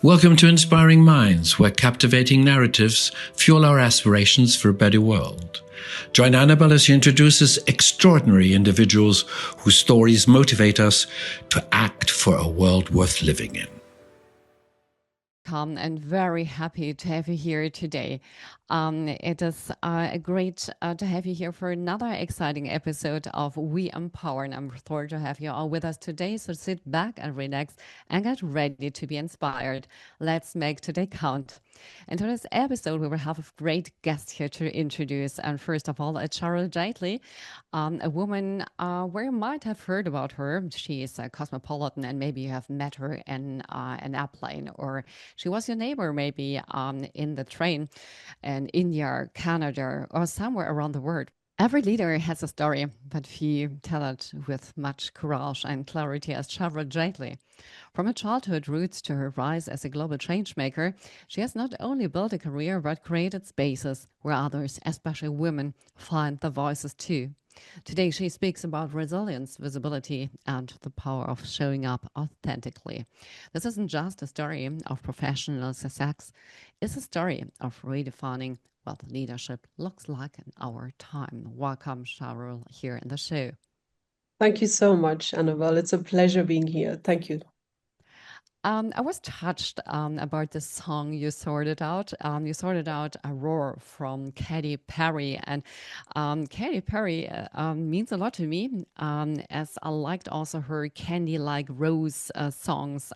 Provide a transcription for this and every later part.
Welcome to Inspiring Minds, where captivating narratives fuel our aspirations for a better world. Join Anabel as she introduces extraordinary individuals whose stories motivate us to act for a world worth living in. And very happy to have you here today. It is great to have you here for another exciting episode of We Empower, and I'm thrilled to have you all with us today. So sit back and relax and get ready to be inspired. Let's make today count. In today's episode, we will have a great guest here to introduce. And first of all, Charul Jaitly, a woman where you might have heard about her. She is a cosmopolitan, and maybe you have met her in an airplane, or she was your neighbor maybe in the train in India, Canada, or somewhere around the world. Every leader has a story, but few tell it with much courage and clarity as Charul Jaitly. From her childhood roots to her rise as a global changemaker, she has not only built a career but created spaces where others, especially women, find their voices too. Today, she speaks about resilience, visibility, and the power of showing up authentically. This isn't just a story of professional success, it's a story of redefining what leadership looks like in our time. Welcome, Charul, here in the show. Thank you so much, Anabel. It's a pleasure being here. Thank you. I was touched about the song you sorted out. You sorted out a roar from Katy Perry, and Katy Perry means a lot to me, as I liked also her Candy Like Rose songs,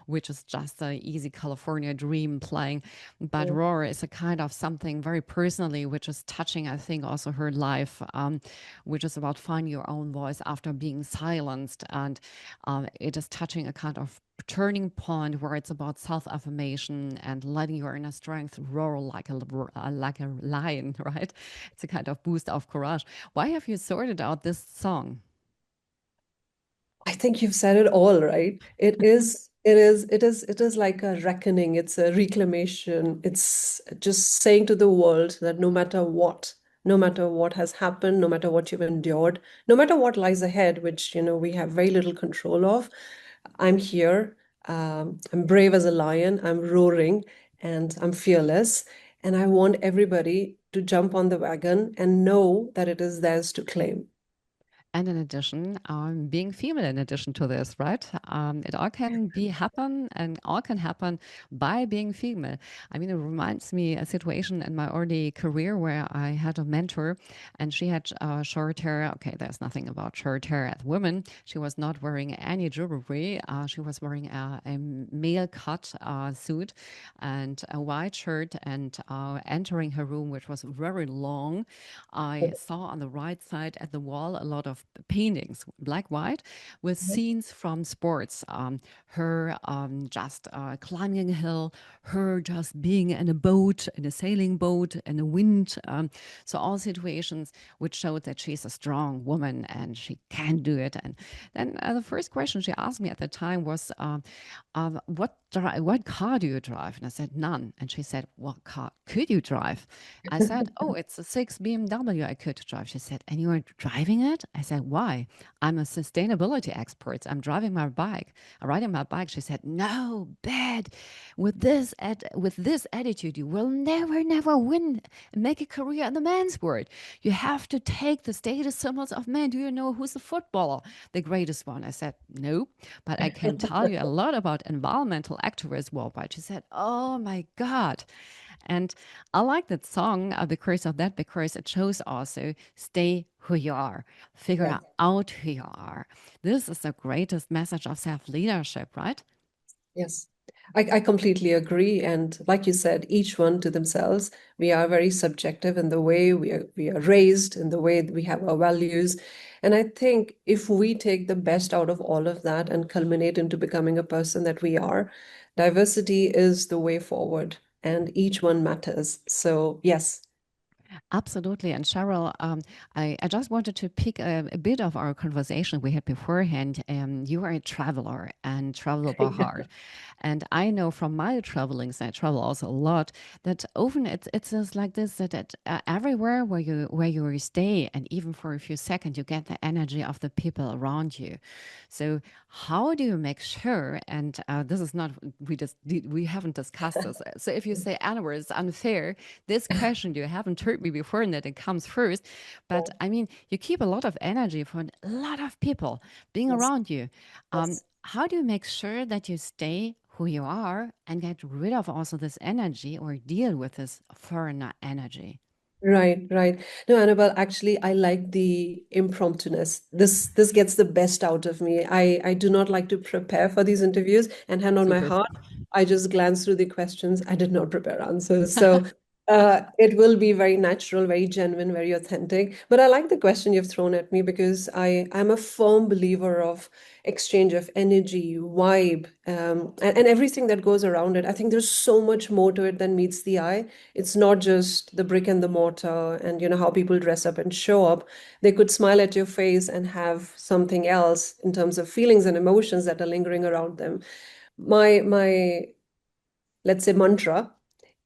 which is just an easy California dream playing. But roar is a kind of something very personally, which is touching, I think, also her life, which is about finding your own voice after being silenced. And it is touching a kind of turning point where it's about self-affirmation and letting your inner strength roar like a lion, right? It's a kind of boost of courage. Why have you sorted out this song? I think you've said it all, right? It is like a reckoning. It's a reclamation. It's just saying to the world that no matter what has happened, no matter what you've endured, no matter what lies ahead, which, we have very little control of, I'm here. I'm brave as a lion. I'm roaring and I'm fearless. And I want everybody to jump on the wagon and know that it is theirs to claim. And in addition, being female in addition to this, right? It all can be happen and all can happen by being female. I mean, it reminds me a situation in my early career where I had a mentor and she had short hair. Okay, there's nothing about short hair at women. She was not wearing any jewelry. She was wearing a male cut suit and a white shirt and entering her room, which was very long. I saw on the right side at the wall a lot of paintings, black white, with scenes from sports. Her just climbing a hill, her just being in a boat, in a sailing boat, in a wind. So all situations which showed that she's a strong woman and she can do it. And then the first question she asked me at the time was, what car do you drive? And I said, none. And she said, what car could you drive? I said, oh, it's a 6 BMW I could drive. She said, and you are driving it? I said, why? I'm a sustainability expert. I'm driving my bike. I'm riding my bike. She said, no, bad. With this attitude, you will never win, make a career in the men's world. You have to take the status symbols of men. Do you know who's the footballer, the greatest one? I said, no, but I can tell you a lot about environmental activists worldwide. She said, oh my God. And I like that song because of that, because it shows also stay who you are, figure Yes. out who you are. This is the greatest message of self leadership, right? Yes, I completely agree. And like you said, each one to themselves, we are very subjective in the way we are raised, in the way we have our values. And I think if we take the best out of all of that and culminate into becoming a person that we are, diversity is the way forward, and each one matters. So yes. Absolutely. And Cheryl, I just wanted to pick a bit of our conversation we had beforehand. You are a traveler and travel by heart. And I know from my travelings, I travel also a lot, that often it's just like this, that everywhere where you stay, and even for a few seconds, you get the energy of the people around you. So how do you make sure, and this is not, we haven't discussed this. So if you say, Anna, it's unfair, this question you haven't heard me before and that it comes first. But I mean, you keep a lot of energy for a lot of people being Yes, around you. yes. How do you make sure that you stay who you are and get rid of also this energy or deal with this foreigner energy? Right, right. No, Annabelle, actually, I like the impromptuness. This gets the best out of me. I do not like to prepare for these interviews, and hand on my Super. heart, I just glance through the questions. I did not prepare answers. So it will be very natural, very genuine, very authentic. But I like the question you've thrown at me because I'm a firm believer of exchange of energy, vibe, and everything that goes around it. I think there's so much more to it than meets the eye. It's not just the brick and the mortar and how people dress up and show up. They could smile at your face and have something else in terms of feelings and emotions that are lingering around them. My let's say mantra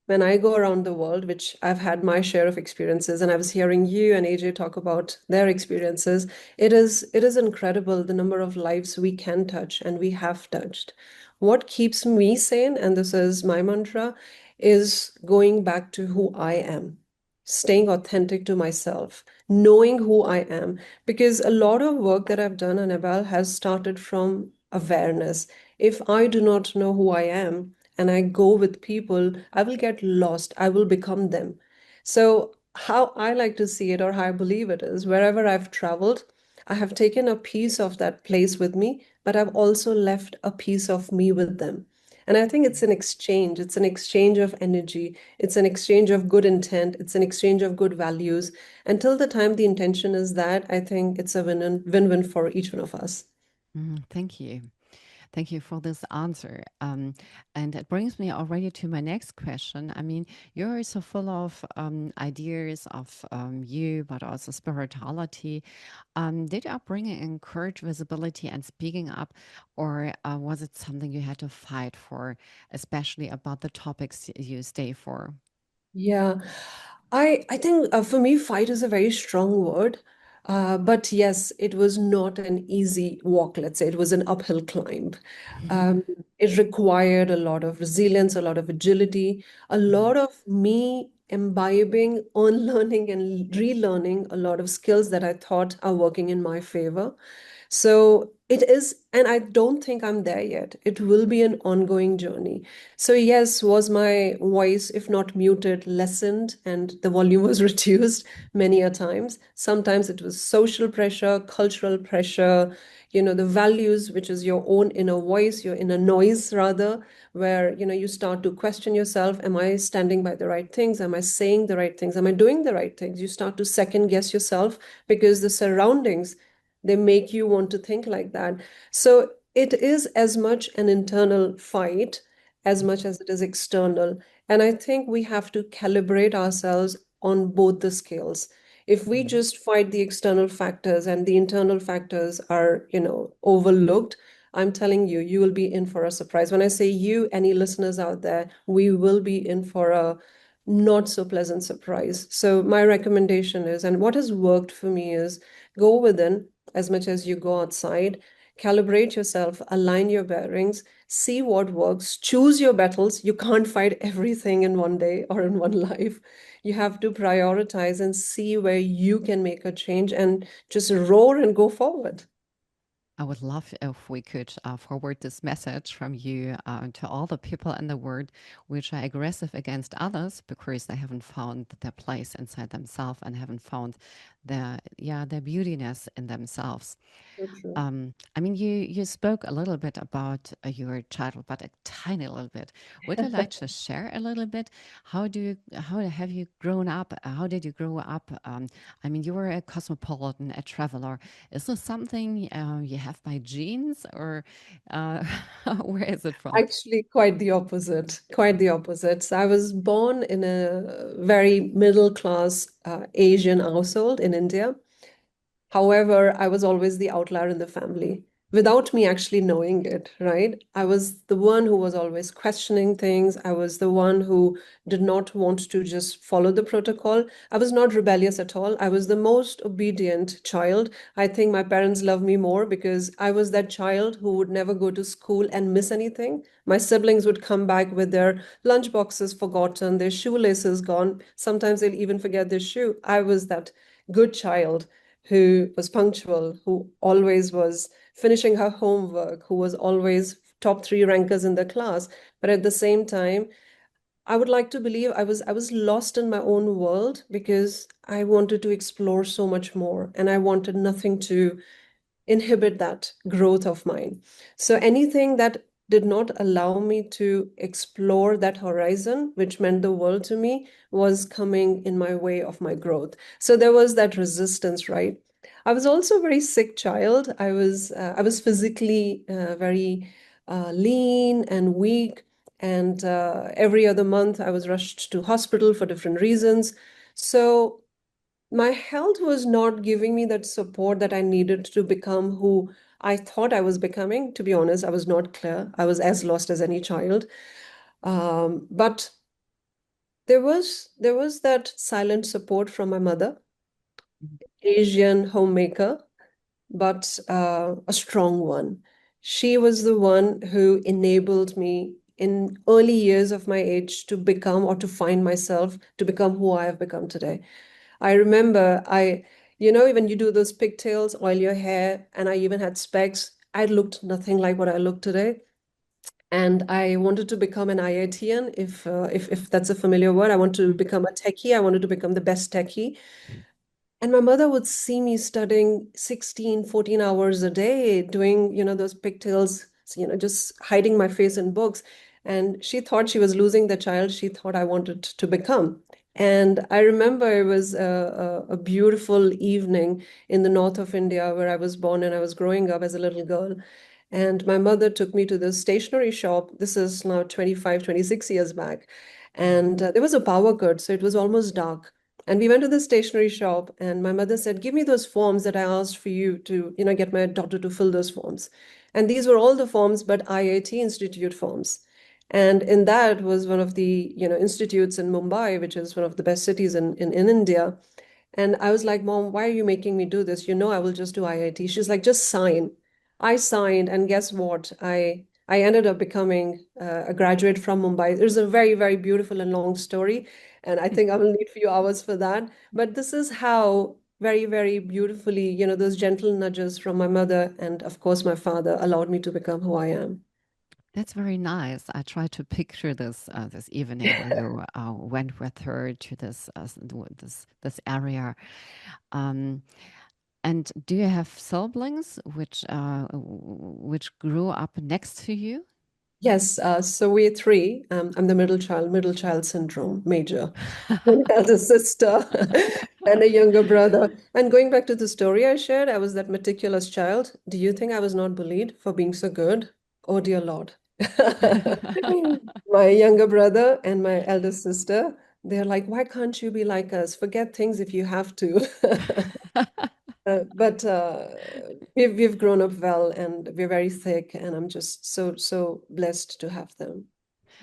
when I go around the world, which I've had my share of experiences, and I was hearing you and AJ talk about their experiences, it is incredible the number of lives we can touch and we have touched. What keeps me sane, and this is my mantra, is going back to who I am, staying authentic to myself, knowing who I am. Because a lot of work that I've done, Anabel, has started from awareness. If I do not know who I am, and I go with people, I will get lost. I will become them. So, how I like to see it, or how I believe it is, wherever I've traveled, I have taken a piece of that place with me, but I've also left a piece of me with them. And I think it's an exchange. It's an exchange of energy. It's an exchange of good intent. It's an exchange of good values. Until the time the intention is that, I think it's a win-win for each one of us. Thank you. Thank you for this answer. And it brings me already to my next question. I mean, you're so full of ideas of you, but also spirituality. Did your upbringing encourage visibility and speaking up, or was it something you had to fight for, especially about the topics you stay for? Yeah, I think for me, fight is a very strong word. But yes, it was not an easy walk, let's say. It was an uphill climb. Um, it required a lot of resilience, a lot of agility, a lot of me imbibing, unlearning, and relearning a lot of skills that I thought are working in my favor. So it is, and I don't think I'm there yet. It will be an ongoing journey. So, yes, was my voice, if not muted, lessened, and the volume was reduced many a times. Sometimes it was social pressure, cultural pressure, the values, which is your own inner voice, your inner noise, rather, where, you start to question yourself. Am I standing by the right things? Am I saying the right things? Am I doing the right things? You start to second guess yourself because the surroundings, they make you want to think like that. So it is as much an internal fight as much as it is external. And I think we have to calibrate ourselves on both the scales. If we just fight the external factors and the internal factors are, overlooked, I'm telling you, you will be in for a surprise. When I say you, any listeners out there, we will be in for a not so pleasant surprise. So my recommendation is, and what has worked for me is go within as much as you go outside, calibrate yourself, align your bearings, see what works, choose your battles. You can't fight everything in one day or in one life. You have to prioritize and see where you can make a change and just roar and go forward. I would love if we could forward this message from you to all the people in the world which are aggressive against others because they haven't found their place inside themselves and haven't found their beautiness in themselves. So true. I mean, you spoke a little bit about your childhood, but a tiny little bit. Would you like to share a little bit? How have you grown up? How did you grow up? I mean, you were a cosmopolitan, a traveler. Is this something you have by genes, or uh, where is it from? Actually, quite the opposite. Quite the opposite. So I was born in a very middle class Asian household in India. However, I was always the outlier in the family without me actually knowing it, right? I was the one who was always questioning things. I was the one who did not want to just follow the protocol. I was not rebellious at all. I was the most obedient child. I think my parents love me more because I was that child who would never go to school and miss anything. My siblings would come back with their lunch boxes forgotten, their shoelaces gone. Sometimes they'll even forget their shoe. I was that good child who was punctual, who always was finishing her homework, who was always top three rankers in the class. But at the same time, I would like to believe I was lost in my own world because I wanted to explore so much more and I wanted nothing to inhibit that growth of mine. So anything that did not allow me to explore that horizon, which meant the world to me, was coming in my way of my growth. So there was that resistance, right? I was also a very sick child. I was physically very lean and weak, and every other month I was rushed to hospital for different reasons. So my health was not giving me that support that I needed to become who I thought I was becoming. To be honest, I was not clear. I was as lost as any child. But there was that silent support from my mother, Asian homemaker, but a strong one. She was the one who enabled me in early years of my age to become or to find myself, to become who I have become today. I remember when you do those pigtails, oil your hair, and I even had specs, I looked nothing like what I look today. And I wanted to become an IITian, if that's a familiar word. I want to become a techie. I wanted to become the best techie. And my mother would see me studying 16, 14 hours a day, doing, those pigtails, just hiding my face in books. And she thought she was losing the child she thought I wanted to become. And I remember it was a beautiful evening in the north of India where I was born and I was growing up as a little girl. And my mother took me to the stationery shop. This is now 25, 26 years back. And there was a power cut, so it was almost dark. And we went to the stationery shop, and my mother said, "Give me those forms that I asked for you to, get my daughter to fill those forms." And these were all the forms, but IIT Institute forms. And in that was one of the, institutes in Mumbai, which is one of the best cities in India. And I was like, "Mom, why are you making me do this? I will just do IIT." She's like, "Just sign." I signed, and guess what? I ended up becoming a graduate from Mumbai. There's a very, very beautiful and long story, and I think I will need a few hours for that. But this is how very, very beautifully, those gentle nudges from my mother and, of course, my father allowed me to become who I am. That's very nice. I try to picture this evening where you went with her to this area. Um, and do you have siblings which grew up next to you? Yes, so we're three. I'm the middle child syndrome, major. An elder sister and a younger brother. And going back to the story I shared, I was that meticulous child. Do you think I was not bullied for being so good? Oh, dear Lord. My younger brother and my elder sister, they're like, "Why can't you be like us? Forget things if you have to." But we've grown up well and we're very thick, and I'm just so blessed to have them.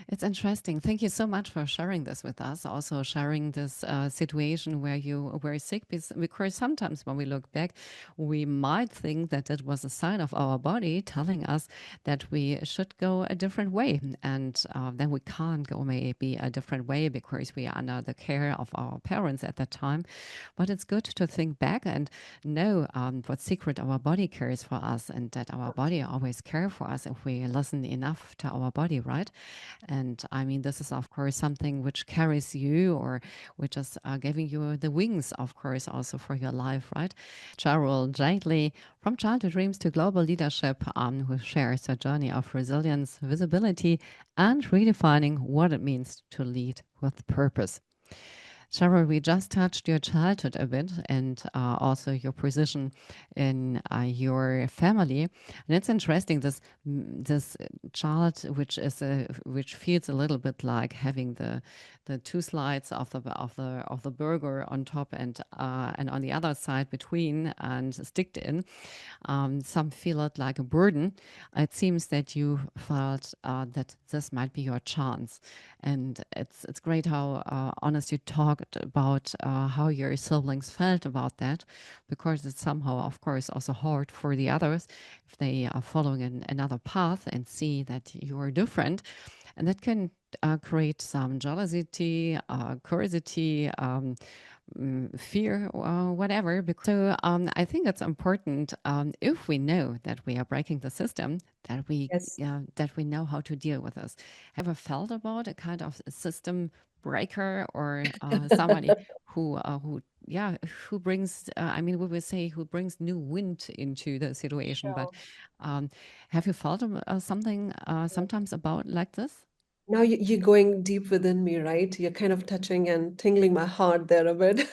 It's interesting. Thank you so much for sharing this with us. Also sharing this situation where you were sick, because sometimes when we look back, we might think that it was a sign of our body telling us that we should go a different way, and then we can't go maybe a different way because we are under the care of our parents at that time. But it's good to think back and know what secret our body carries for us, and that our body always cares for us if we listen enough to our body, right? And I mean, this is, of course, something which carries you, or which is giving you the wings, of course, also for your life, right? Charul Jaitly, from childhood dreams to global leadership, who shares a journey of resilience, visibility, and redefining what it means to lead with purpose. Cheryl, we just touched your childhood a bit and also your position in your family, and it's interesting this child which feels a little bit like having the two slides of the burger on top and on the other side between and sticked in. Some feel it like a burden. It seems that you felt that this might be your chance, and it's great how honest you talked about how your siblings felt about that, because it's somehow, of course, also hard for the others if they are following another path and see that you are different, and that can create some jealousy, curiosity. Fear or whatever. So I think it's important if we know that we are breaking the system, Yes. that we know how to deal with this. Have you ever felt about a kind of system breaker or somebody who yeah who brings I mean we would say who brings new wind into the situation, but Sure. um, have you felt something sometimes about like this? Now you're going deep within me, right? You're kind of touching and tingling my heart there a bit.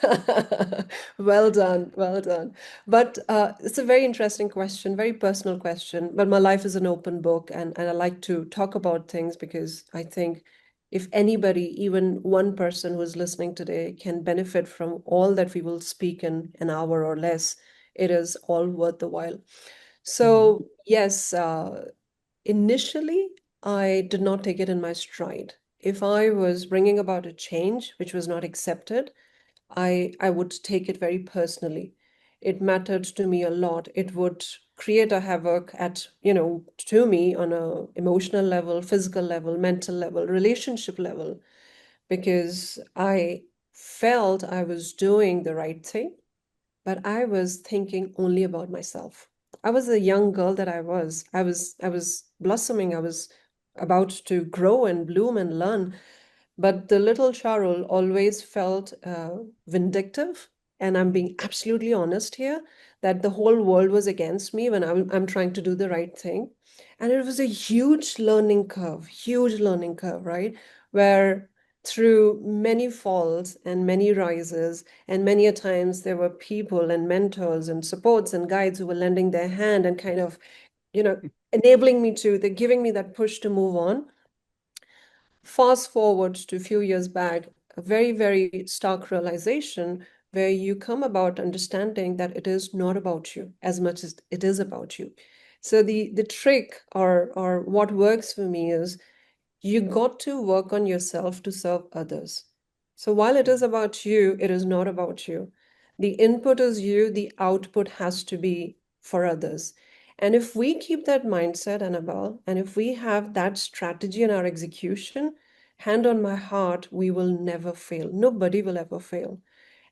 Well done, well done. But it's a very interesting question, very personal question. But my life is an open book, and I like to talk about things because I think if anybody, even one person who is listening today, can benefit from all that we will speak in an hour or less, it is all worth the while. Hmm. So, yes, initially, I did not take it in my stride. If I was bringing about a change which was not accepted, I would take it very personally. It mattered to me a lot. It would create a havoc at, to me on a emotional level, physical level, mental level, relationship level, because I felt I was doing the right thing, but I was thinking only about myself. I was a young girl that I was. I was blossoming. I was about to grow and bloom and learn. But the little Charul always felt vindictive. And I'm being absolutely honest here that the whole world was against me when I'm trying to do the right thing. And it was a huge learning curve, right? Where through many falls and many rises, and many a times there were people and mentors and supports and guides who were lending their hand and kind of, you know, enabling me to, they're giving me that push to move on. Fast forward to a few years back, a very, very stark realization where you come about understanding that it is not about you as much as it is about you. So the trick or what works for me is you got to work on yourself to serve others. So while it is about you, it is not about you. The input is you, the output has to be for others. And if we keep that mindset, Annabelle, and if we have that strategy in our execution, hand on my heart, we will never fail. Nobody will ever fail.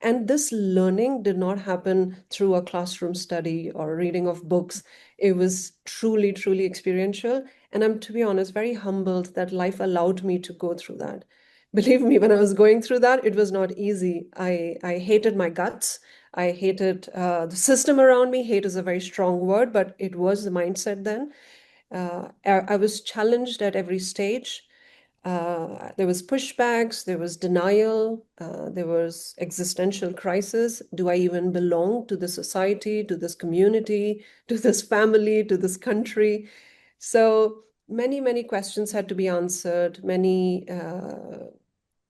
And this learning did not happen through a classroom study or reading of books. It was truly, truly experiential. And I'm, to be honest, very humbled that life allowed me to go through that. Believe me, when I was going through that, it was not easy. I hated my guts. I hated the system around me. Hate is a very strong word, but it was the mindset then. I was challenged at every stage. There was pushbacks, there was denial, there was existential crisis. Do I even belong to this society, to this community, to this family, to this country? So many, many questions had to be answered. Many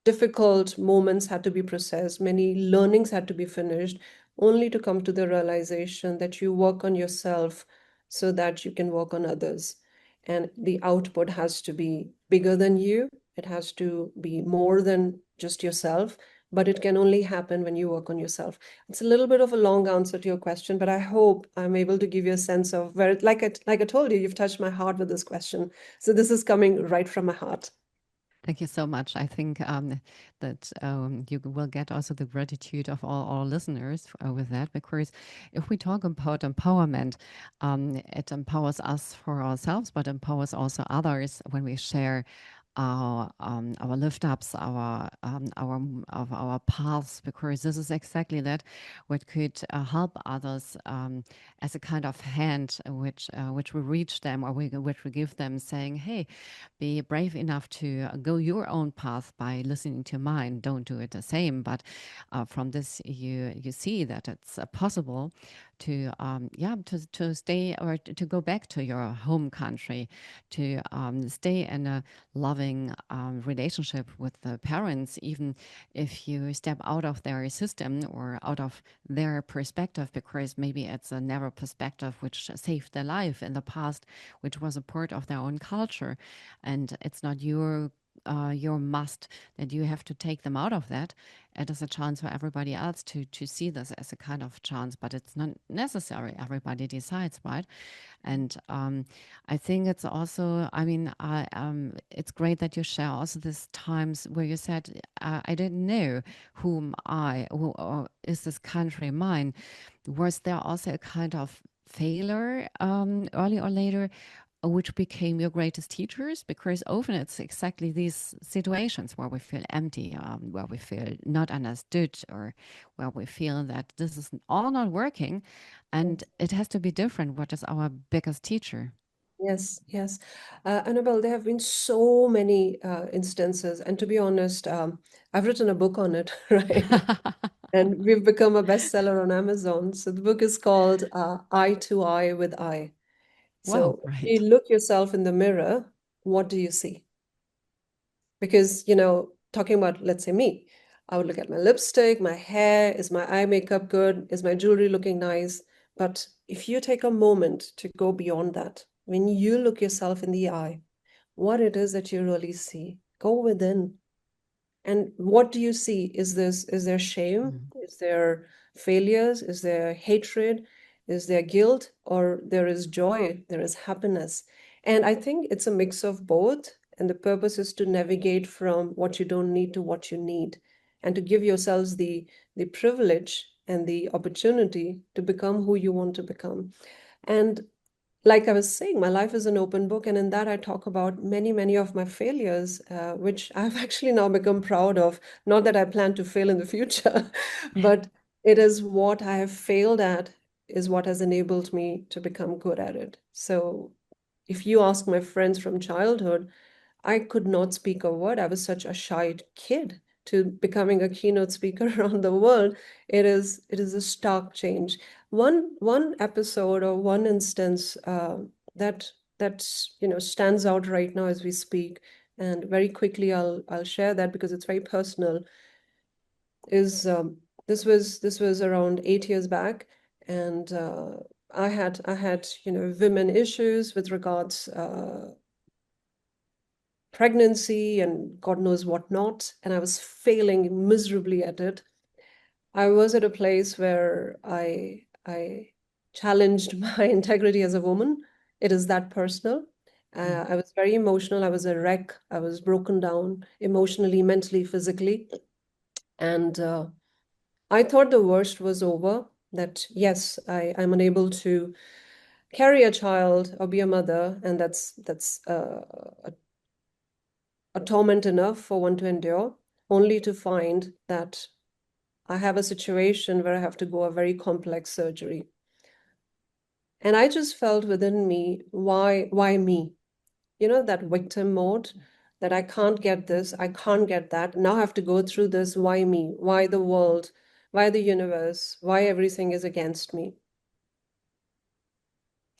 difficult moments had to be processed. Many learnings had to be finished, only to come to the realization that you work on yourself so that you can work on others. And the output has to be bigger than you. It has to be more than just yourself, but it can only happen when you work on yourself. It's a little bit of a long answer to your question, but I hope I'm able to give you a sense of where, like I told you, you've touched my heart with this question. So this is coming right from my heart. Thank you so much. I think that you will get also the gratitude of all our listeners with that, because if we talk about empowerment, it empowers us for ourselves, but empowers also others when we share our lift ups, our paths, because this is exactly that what could help others, as a kind of hand which we reach them, or which we give them, saying, "Hey, be brave enough to go your own path by listening to mine. Don't do it the same." But from this, you see that it's possible to to stay, or to go back to your home country, to stay in a loving relationship with the parents, even if you step out of their system or out of their perspective, because maybe it's a narrow perspective which saved their life in the past, which was a part of their own culture, and it's not your must that you have to take them out of that. It is a chance for everybody else to see this as a kind of chance, but it's not necessary. Everybody decides, right? And I think it's also, I mean, it's great that you share also these times where you said, I didn't know who or is this country mine. Was there also a kind of failure, early or later, which became your greatest teachers? Because often it's exactly these situations where we feel empty, where we feel not understood, or where we feel that this is all not working, and it has to be different. What is our biggest teacher? Yes, yes. Annabelle, there have been so many instances, and to be honest, I've written a book on it, right? And we've become a bestseller on Amazon. So the book is called Eye to Eye with I. Wow, So right. you look yourself in the mirror, what do you see? Because, you know, talking about, let's say me, I would look at my lipstick, my hair, is my eye makeup good? Is my jewelry looking nice? But if you take a moment to go beyond that, when you look yourself in the eye, what it is that you really see, go within. And what do you see? Is there shame? Mm. Is there failures? Is there hatred? Is there guilt? Or there is joy? There is happiness. And I think it's a mix of both. And the purpose is to navigate from what you don't need to what you need, and to give yourselves the privilege and the opportunity to become who you want to become. And like I was saying, my life is an open book, and in that I talk about many, many of my failures, which I've actually now become proud of. Not that I plan to fail in the future, but it is what I have failed at is what has enabled me to become good at it. So if you ask my friends from childhood, I could not speak a word. I was such a shy kid to becoming a keynote speaker around the world. It is a stark change. One episode or one instance that stands out right now as we speak, and very quickly I'll share that because it's very personal. Is this was around 8 years back, and I had women issues with regards pregnancy and God knows what not, and I was failing miserably at it. I was at a place where I challenged my integrity as a woman. It is that personal. Mm. I was very emotional. I was a wreck. I was broken down emotionally, mentally, physically, and I thought the worst was over. That yes, I'm unable to carry a child or be a mother, and that's a torment enough for one to endure, only to find that I have a situation where I have to go a very complex surgery. And I just felt within me, why me? You know, that victim mode, that I can't get this, I can't get that. Now I have to go through this. Why me? Why the world? Why the universe? Why everything is against me?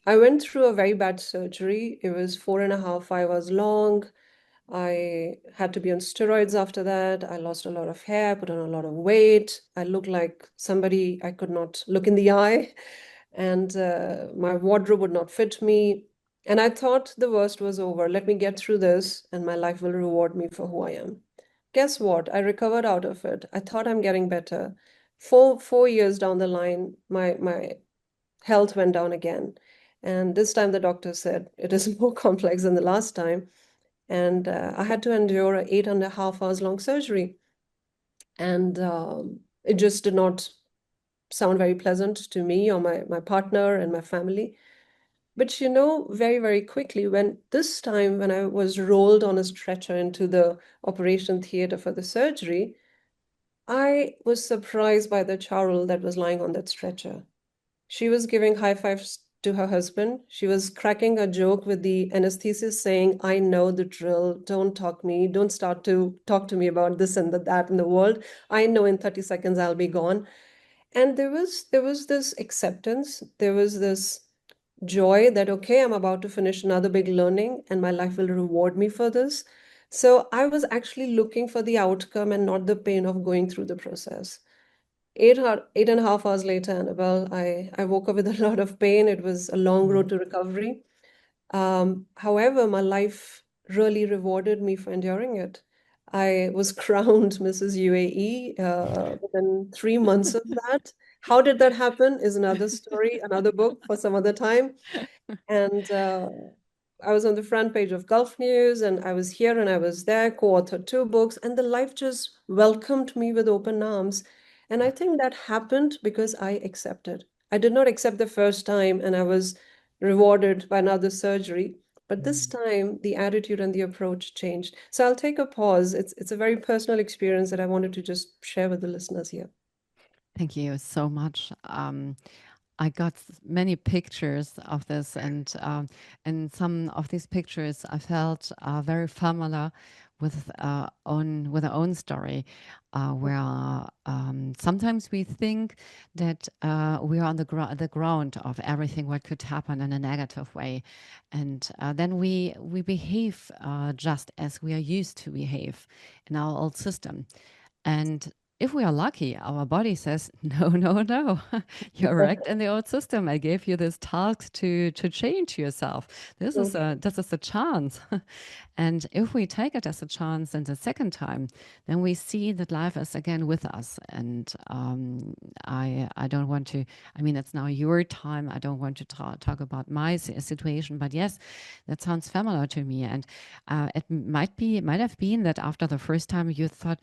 I went through a very bad surgery. It was 4.5 hours long. I had to be on steroids after that. I lost a lot of hair, put on a lot of weight. I looked like somebody I could not look in the eye, and my wardrobe would not fit me. And I thought the worst was over. Let me get through this, and my life will reward me for who I am. Guess what? I recovered out of it. I thought I'm getting better. Four years down the line, my health went down again. And this time the doctor said it is more complex than the last time. And I had to endure a 8.5 hours long surgery. And it just did not sound very pleasant to me or my partner and my family. But very, very quickly, when this time when I was rolled on a stretcher into the operation theater for the surgery, I was surprised by the Charul that was lying on that stretcher. She was giving high fives to her husband. She was cracking a joke with the anesthetist saying, I know the drill. Don't start to talk to me about this and that in the world. I know in 30 seconds I'll be gone. And there was this acceptance. There was this joy that, okay, I'm about to finish another big learning and my life will reward me for this. So I was actually looking for the outcome and not the pain of going through the process. 8.5 hours later, Annabelle, I woke up with a lot of pain. It was a long road to recovery. However, my life really rewarded me for enduring it. I was crowned Mrs. UAE within 3 months of that. How did that happen is another story, another book for some other time. And I was on the front page of Gulf News, and I was here and I was there, co-authored 2 books, and the life just welcomed me with open arms. And I think that happened because I accepted. I did not accept the first time, and I was rewarded by another surgery. But this time, the attitude and the approach changed. So I'll take a pause. It's a very personal experience that I wanted to just share with the listeners here. Thank you so much. I got many pictures of this, and some of these pictures I felt very familiar with with our own story, where sometimes we think that we are on the ground of everything what could happen in a negative way, and then we behave just as we are used to behave in our old system. And if we are lucky, our body says, no, no, no, you're wrecked in the old system. I gave you this task to change yourself. This is a chance. And if we take it as a chance and the second time, then we see that life is again with us. And I don't want to, I mean, it's now your time. I don't want to talk about my situation, but yes, that sounds familiar to me. And it might have been that after the first time you thought,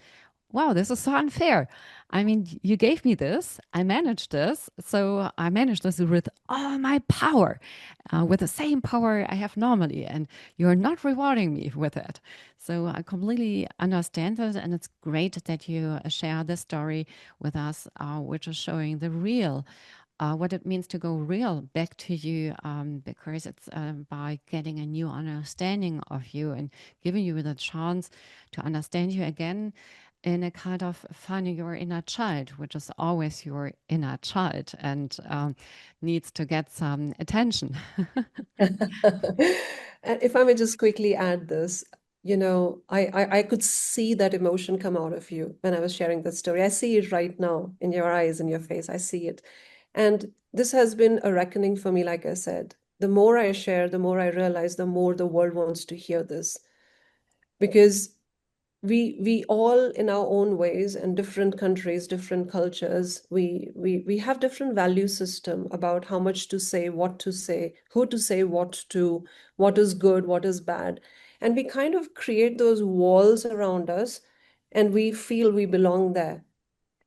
wow, this is so unfair. I mean, you gave me this, I managed this. So I managed this with all my power, with the same power I have normally, and you're not rewarding me with it. So I completely understand it. And it's great that you share this story with us, which is showing the real. What it means to go real back to you, because it's by getting a new understanding of you and giving you the chance to understand you again in a kind of finding your inner child, which is always your inner child and needs to get some attention. And if I may just quickly add this, I could see that emotion come out of you when I was sharing that story. I see it right now in your eyes, in your face. I see it. And this has been a reckoning for me, like I said. The more I share, the more I realize, the more the world wants to hear this. Because we all in our own ways and different countries, different cultures, we have different value system about how much to say, who to say what to, what is good, what is bad. And we kind of create those walls around us and we feel we belong there.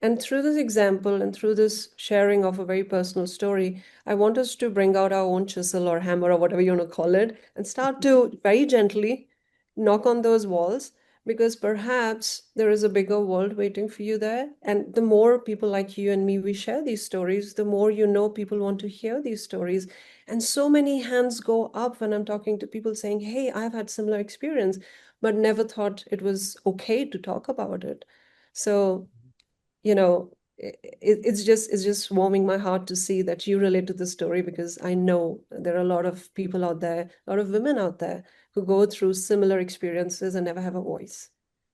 And through this example and through this sharing of a very personal story, I want us to bring out our own chisel or hammer or whatever you want to call it and start to very gently knock on those walls because perhaps there is a bigger world waiting for you there. And the more people like you and me, we share these stories, the more people want to hear these stories. And so many hands go up when I'm talking to people saying, hey, I've had similar experience, but never thought it was okay to talk about it. So it's just warming my heart to see that you relate to the story because I know there are a lot of people out there, a lot of women out there who go through similar experiences and never have a voice.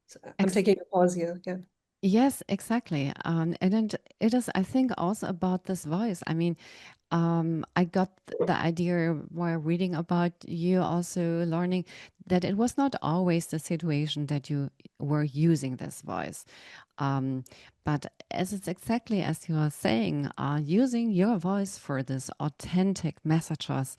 So I'm taking a pause here. Yeah. Yes, exactly. And then it is, I think, also about this voice. I mean, I got the idea while reading about you, also learning that it was not always the situation that you were using this voice. Um, but as it's exactly as you are saying, using your voice for this authentic messages,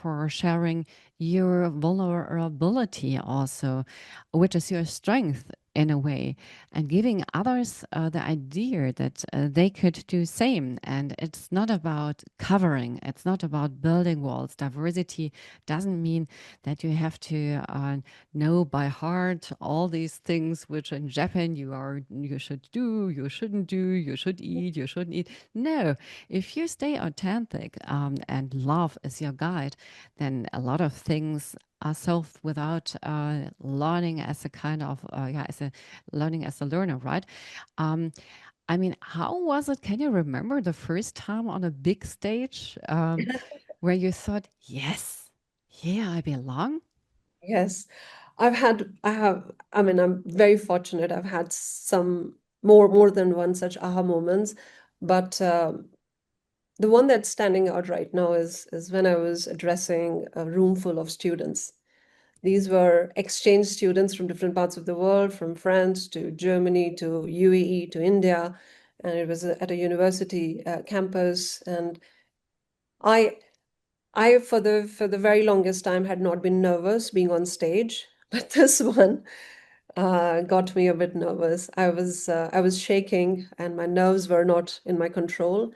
for sharing your vulnerability also, which is your strength. in a way, and giving others the idea that they could do same. And it's not about covering, it's not about building walls. Diversity doesn't mean that you have to know by heart all these things which in Japan you should do, you shouldn't do, you should eat, you shouldn't eat. No, if you stay authentic and love is your guide, then a lot of things are solved without learning as a kind of learning as a learner, right? Um, I mean, how was it? Can you remember the first time on a big stage where you thought, yes, here I belong? Yes, I mean, I'm very fortunate. I've had some more than one such aha moments, but the one that's standing out right now is when I was addressing a room full of students. These were exchange students from different parts of the world, from France to Germany to UAE to India, and it was at a university campus. And I for the very longest time had not been nervous being on stage, but this one got me a bit nervous. I was shaking, and my nerves were not in my control.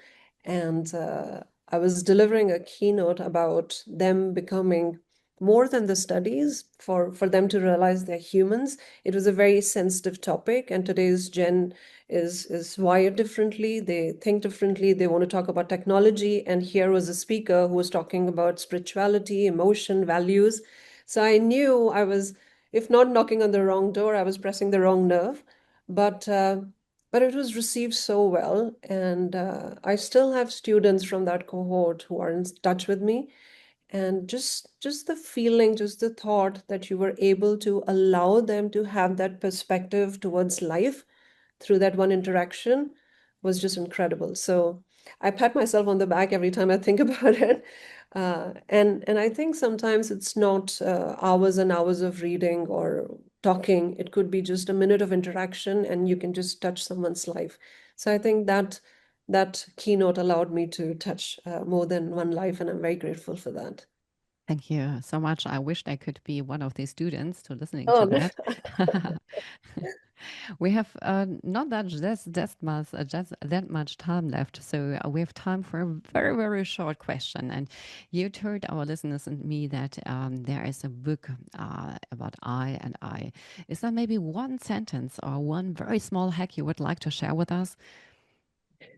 And I was delivering a keynote about them becoming more than the studies, for them to realize they're humans. It was a very sensitive topic, and today's gen is wired differently. They think differently. They want to talk about technology. And here was a speaker who was talking about spirituality, emotion, values. So I knew I was, if not knocking on the wrong door, I was pressing the wrong nerve. But but it was received so well, and I still have students from that cohort who are in touch with me. And just the feeling, just the thought that you were able to allow them to have that perspective towards life through that one interaction was just incredible. So I pat myself on the back every time I think about it. And I think sometimes it's not hours and hours of reading or talking. It could be just a minute of interaction, and you can just touch someone's life. So I think that keynote allowed me to touch more than one life, and I'm very grateful for that. Thank you so much. I wished I could be one of these students to listening to Oh, that. We have not just that much time left, so we have time for a very, very short question. And you told our listeners and me that there is a book about I and I. Is there maybe one sentence or one very small hack you would like to share with us?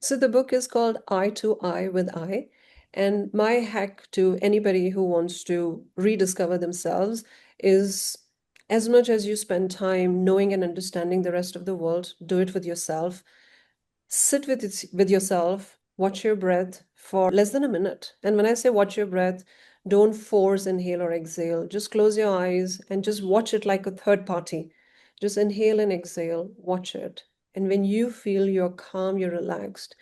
so the book is called Eye to Eye with I. And my hack to anybody who wants to rediscover themselves is, as much as you spend time knowing and understanding the rest of the world, do it with yourself. Sit with yourself, watch your breath for less than a minute. And when I say watch your breath, don't force inhale or exhale. Just close your eyes and just watch it like a third party. Just inhale and exhale, watch it. And when you feel you're calm, you're relaxed,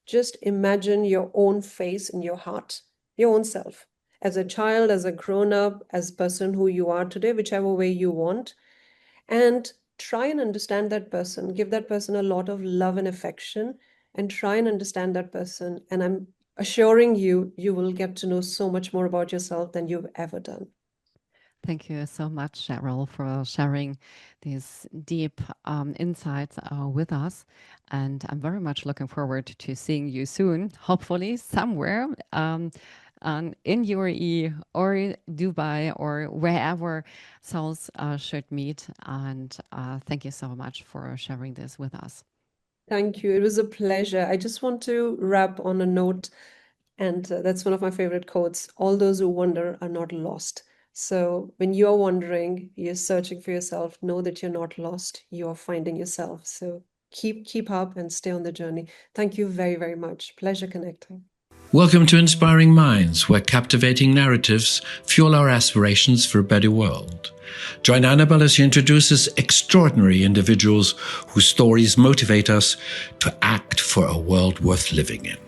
just imagine your own face in your heart, your own self, as a child, as a grown up, as a person who you are today, whichever way you want, and try and understand that person. Give that person a lot of love and affection, and try and understand that person. And I'm assuring you, you will get to know so much more about yourself than you've ever done. Thank you so much, Cheryl, for sharing these deep insights with us. And I'm very much looking forward to seeing you soon, hopefully somewhere in UAE or Dubai or wherever souls should meet. And thank you so much for sharing this with us. Thank you. It was a pleasure. I just want to wrap on a note, and that's one of my favorite quotes. All those who wander are not lost. So when you're wandering, you're searching for yourself, know that you're not lost. You are finding yourself. So keep up and stay on the journey. Thank you very, very much. Pleasure connecting. Welcome to Inspiring Minds, where captivating narratives fuel our aspirations for a better world. Join Anabel as she introduces extraordinary individuals whose stories motivate us to act for a world worth living in.